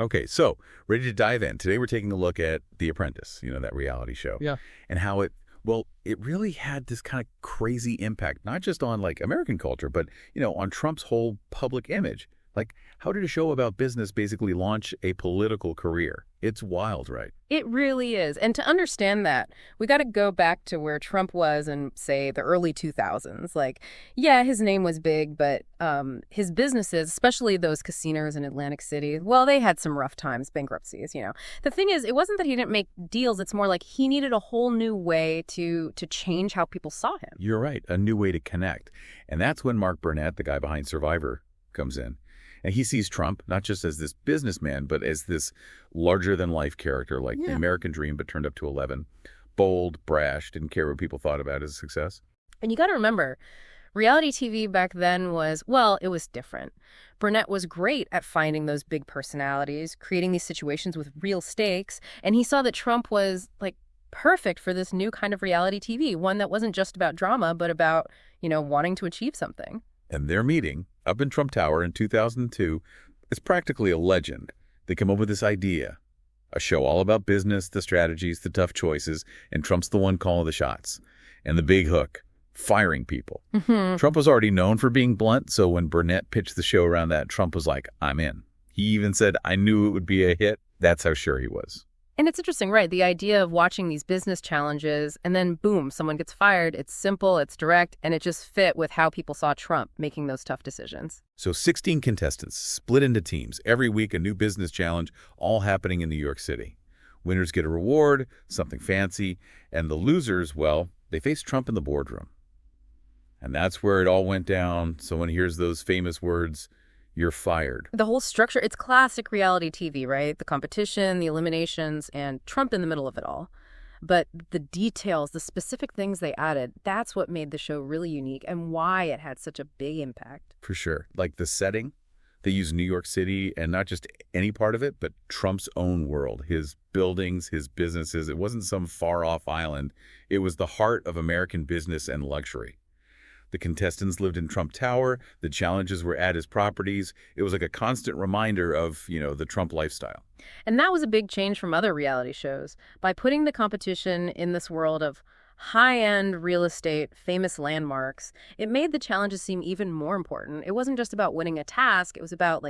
Okay, so ready to dive in. Today we're taking a look at The Apprentice, that reality show, Yeah. and how it really had this kind of crazy impact, not just on like American culture, but, on Trump's whole public image. Like, how did a show about business basically launch a political career? It's wild, right? It really is. And to understand that, we got to go back to where Trump was in, say, the early 2000s. Like, yeah, his name was big, but his businesses, especially those casinos in Atlantic City, well, they had some rough times, bankruptcies. The thing is, it wasn't that he didn't make deals. It's more like he needed a whole new way to change how people saw him. You're right, a new way to connect. And that's when Mark Burnett, the guy behind Survivor, comes in. And he sees Trump not just as this businessman, but as this larger-than-life character, like the American dream, but turned up to 11. Bold, brash, didn't care what people thought about his success. And you got to remember, reality TV back then was, well, it was different. Burnett was great at finding those big personalities, creating these situations with real stakes, and he saw that Trump was, like, perfect for this new kind of reality TV, one that wasn't just about drama, but about, wanting to achieve something. And their meeting up in Trump Tower in 2002 is practically a legend. They come up with this idea, a show all about business, the strategies, the tough choices, and Trump's the one calling the shots. And the big hook, firing people. Trump was already known for being blunt, so when Burnett pitched the show around that, Trump was like, I'm in. He even said, I knew it would be a hit. That's how sure he was. And it's interesting, right? The idea of watching these business challenges and then, boom, someone gets fired. It's simple, it's direct, and it just fit with how people saw Trump making those tough decisions. So 16 contestants split into teams. Every week, a new business challenge, all happening in New York City. Winners get a reward, something fancy, and the losers, well, they face Trump in the boardroom. And that's where it all went down. Someone hears those famous words, you're fired. The whole structure, it's classic reality TV, right? The competition, the eliminations, and Trump in the middle of it all. But the details, the specific things they added, that's what made the show really unique and why it had such a big impact. For sure. Like the setting, they used New York City, and not just any part of it, but Trump's own world, his buildings, his businesses. It wasn't some far-off island. It was the heart of American business and luxury. The contestants lived in Trump Tower. The challenges were at his properties. It was like a constant reminder of, the Trump lifestyle. And that was a big change from other reality shows. By putting the competition in this world of high-end real estate, famous landmarks, it made the challenges seem even more important. It wasn't just about winning a task. It was about,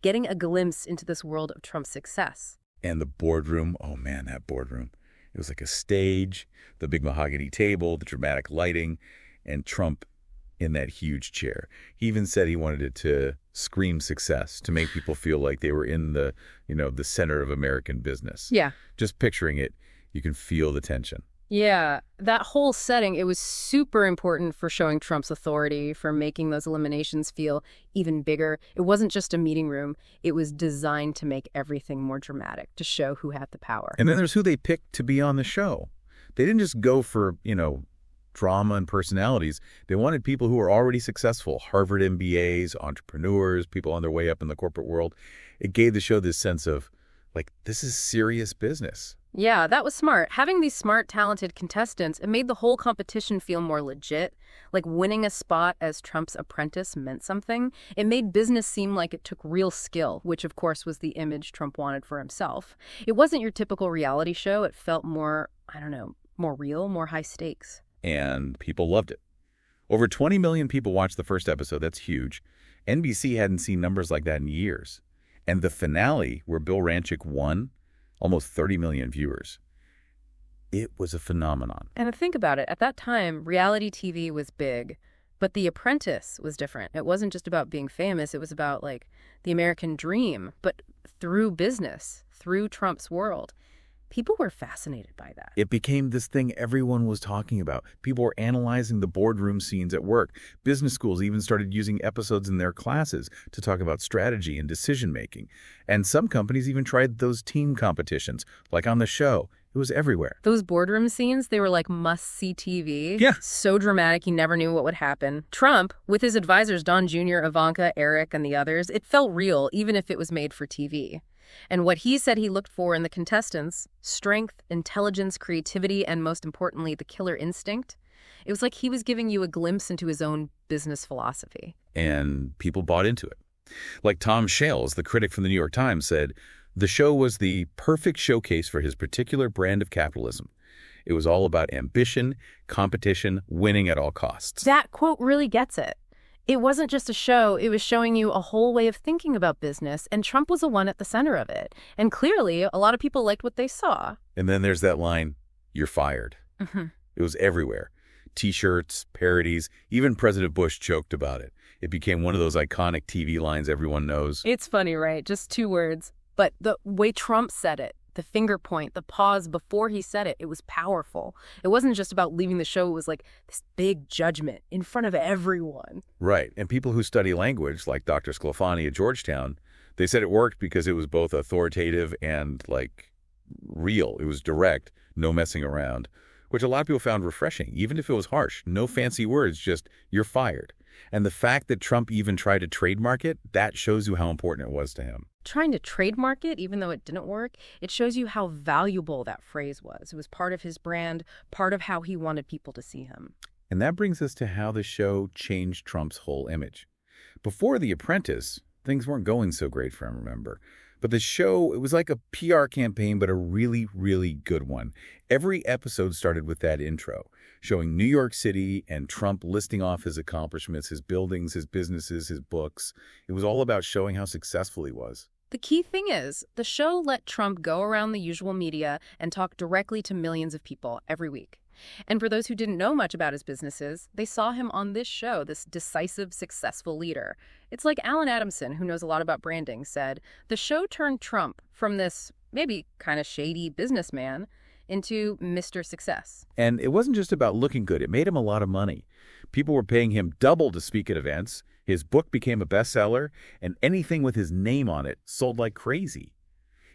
getting a glimpse into this world of Trump's success. And the boardroom, oh man, that boardroom. It was like a stage, the big mahogany table, the dramatic lighting, and Trump in that huge chair. He even said he wanted it to scream success, to make people feel like they were in the, the center of American business. Yeah. Just picturing it, you can feel the tension. Yeah, that whole setting, it was super important for showing Trump's authority, for making those eliminations feel even bigger. It wasn't just a meeting room. It was designed to make everything more dramatic, to show who had the power. And then there's who they picked to be on the show. They didn't just go for, drama and personalities. They wanted people who were already successful, Harvard MBAs, entrepreneurs, people on their way up in the corporate world. It gave the show this sense of, this is serious business. Yeah, that was smart. Having these smart, talented contestants, it made the whole competition feel more legit. Like winning a spot as Trump's apprentice meant something. It made business seem like it took real skill, which of course was the image Trump wanted for himself. It wasn't your typical reality show. It felt more, more real, more high stakes. And people loved it. Over 20 million people watched the first episode. That's huge. NBC hadn't seen numbers like that in years. And the finale, where Bill Ranchick won, almost 30 million viewers. It was a phenomenon. And think about it. At that time, reality TV was big, but The Apprentice was different. It wasn't just about being famous. It was about, the American dream, but through business, through Trump's world. People were fascinated by that. It became this thing everyone was talking about. People were analyzing the boardroom scenes at work. Business schools even started using episodes in their classes to talk about strategy and decision-making. And some companies even tried those team competitions, like on the show. It was everywhere. Those boardroom scenes, they were like must-see TV. Yeah. So dramatic, you never knew what would happen. Trump, with his advisors Don Jr., Ivanka, Eric, and the others, it felt real, even if it was made for TV. And what he said he looked for in the contestants, strength, intelligence, creativity, and most importantly, the killer instinct, it was like he was giving you a glimpse into his own business philosophy. And people bought into it. Like Tom Shales, the critic from the New York Times, said, The show was the perfect showcase for his particular brand of capitalism. It was all about ambition, competition, winning at all costs. That quote really gets it. It wasn't just a show, it was showing you a whole way of thinking about business, and Trump was the one at the center of it. And clearly, a lot of people liked what they saw. And then there's that line, "You're fired." It was everywhere. T-shirts, parodies, even President Bush joked about it. It became one of those iconic TV lines everyone knows. It's funny, right? Just 2 words. But the way Trump said it, the finger point, the pause before he said it, it was powerful. It wasn't just about leaving the show. It was like this big judgment in front of everyone. Right. And people who study language, like Dr. Sclafani at Georgetown, they said it worked because it was both authoritative and, real. It was direct, no messing around, which a lot of people found refreshing, even if it was harsh. No fancy words, just, "You're fired." And the fact that Trump even tried to trademark it, that shows you how important it was to him. Trying to trademark it, even though it didn't work, it shows you how valuable that phrase was. It was part of his brand, part of how he wanted people to see him. And that brings us to how the show changed Trump's whole image. Before The Apprentice, things weren't going so great for him, remember? But the show, it was like a PR campaign, but a really, really good one. Every episode started with that intro, showing New York City and Trump listing off his accomplishments, his buildings, his businesses, his books. It was all about showing how successful he was. The key thing is, the show let Trump go around the usual media and talk directly to millions of people every week. And for those who didn't know much about his businesses, they saw him on this show, this decisive, successful leader. It's like Alan Adamson, who knows a lot about branding, said, the show turned Trump from this maybe kind of shady businessman into Mr. Success. And it wasn't just about looking good. It made him a lot of money. People were paying him double to speak at events. His book became a bestseller, and anything with his name on it sold like crazy.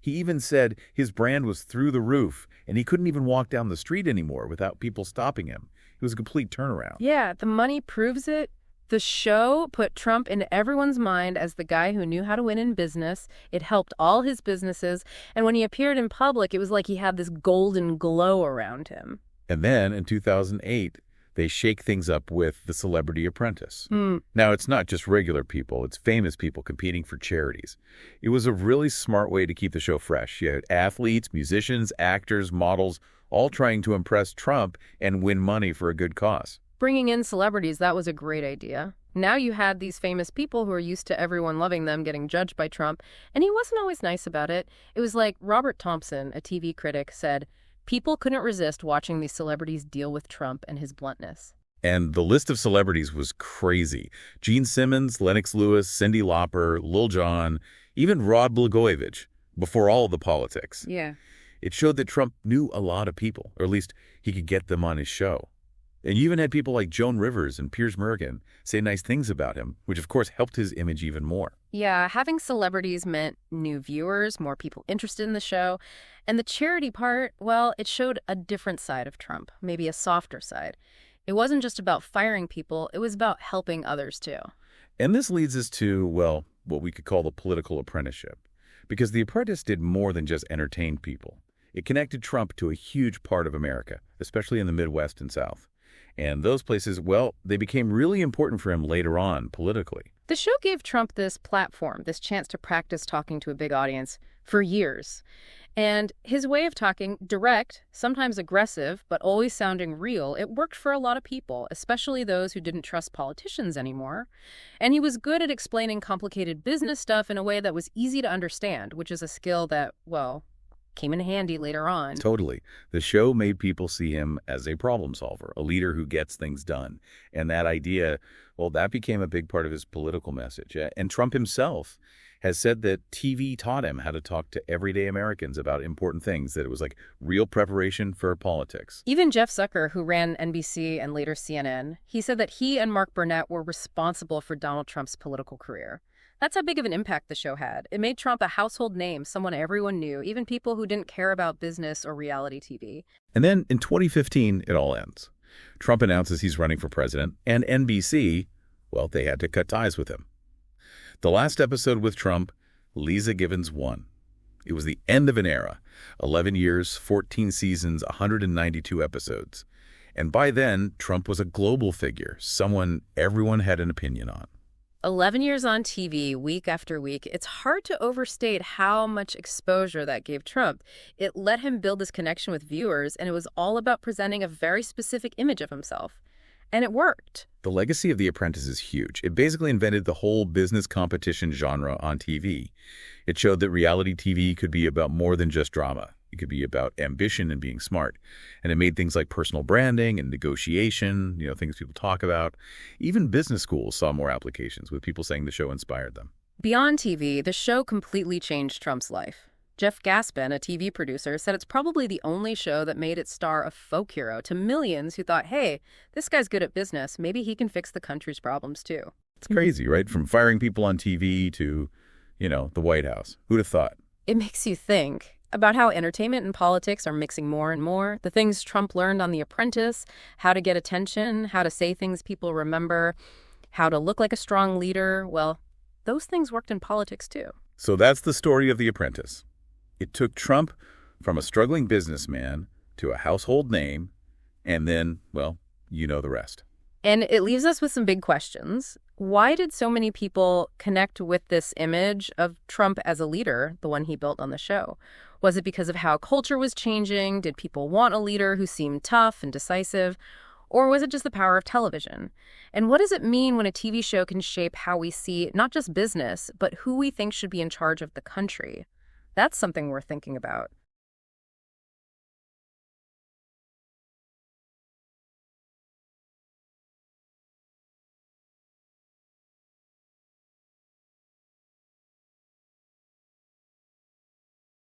He even said his brand was through the roof, and he couldn't even walk down the street anymore without people stopping him. It was a complete turnaround. Yeah, the money proves it. The show put Trump in everyone's mind as the guy who knew how to win in business. It helped all his businesses, and when he appeared in public, it was like he had this golden glow around him. And then, in 2008, they shake things up with The Celebrity Apprentice. Now, it's not just regular people. It's famous people competing for charities. It was a really smart way to keep the show fresh. You had athletes, musicians, actors, models, all trying to impress Trump and win money for a good cause. Bringing in celebrities, that was a great idea. Now you had these famous people who are used to everyone loving them getting judged by Trump, and he wasn't always nice about it. It was like Robert Thompson, a TV critic, said, people couldn't resist watching these celebrities deal with Trump and his bluntness. And the list of celebrities was crazy. Gene Simmons, Lennox Lewis, Cyndi Lauper, Lil Jon, even Rod Blagojevich, before all of the politics. Yeah. It showed that Trump knew a lot of people, or at least he could get them on his show. And you even had people like Joan Rivers and Piers Morgan say nice things about him, which of course helped his image even more. Yeah, having celebrities meant new viewers, more people interested in the show. And the charity part, well, it showed a different side of Trump, maybe a softer side. It wasn't just about firing people, it was about helping others too. And this leads us to, well, what we could call the political apprenticeship. Because The Apprentice did more than just entertain people. It connected Trump to a huge part of America, especially in the Midwest and South. And those places, well, they became really important for him later on, politically. The show gave Trump this platform, this chance to practice talking to a big audience for years. And his way of talking, direct, sometimes aggressive, but always sounding real, it worked for a lot of people, especially those who didn't trust politicians anymore. And he was good at explaining complicated business stuff in a way that was easy to understand, which is a skill that, well, came in handy later on. Totally. The show made people see him as a problem solver, a leader who gets things done. And that idea, well, that became a big part of his political message. And Trump himself has said that TV taught him how to talk to everyday Americans about important things, that it was like real preparation for politics. Even Jeff Zucker, who ran NBC and later CNN, he said that he and Mark Burnett were responsible for Donald Trump's political career. That's how big of an impact the show had. It made Trump a household name, someone everyone knew, even people who didn't care about business or reality TV. And then in 2015, it all ends. Trump announces he's running for president, and NBC, well, they had to cut ties with him. The last episode with Trump, Lisa Givens won. It was the end of an era. 11 years, 14 seasons, 192 episodes. And by then, Trump was a global figure, someone everyone had an opinion on. 11 years on TV, week after week, it's hard to overstate how much exposure that gave Trump. It let him build this connection with viewers, and it was all about presenting a very specific image of himself. And it worked. The legacy of The Apprentice is huge. It basically invented the whole business competition genre on TV. It showed that reality TV could be about more than just drama. It could be about ambition and being smart. And it made things like personal branding and negotiation, things people talk about. Even business schools saw more applications, with people saying the show inspired them. Beyond TV, the show completely changed Trump's life. Jeff Gaspin, a TV producer, said it's probably the only show that made its star a folk hero to millions who thought, hey, this guy's good at business. Maybe he can fix the country's problems too. It's crazy, right? From firing people on TV to, the White House. Who'd have thought? It makes you think about how entertainment and politics are mixing more and more. The things Trump learned on The Apprentice, how to get attention, how to say things people remember, how to look like a strong leader. Well, those things worked in politics too. So that's the story of The Apprentice. It took Trump from a struggling businessman to a household name, and then, well, you know the rest. And it leaves us with some big questions. Why did so many people connect with this image of Trump as a leader, the one he built on the show? Was it because of how culture was changing? Did people want a leader who seemed tough and decisive? Or was it just the power of television? And what does it mean when a TV show can shape how we see not just business, but who we think should be in charge of the country? That's something we're thinking about.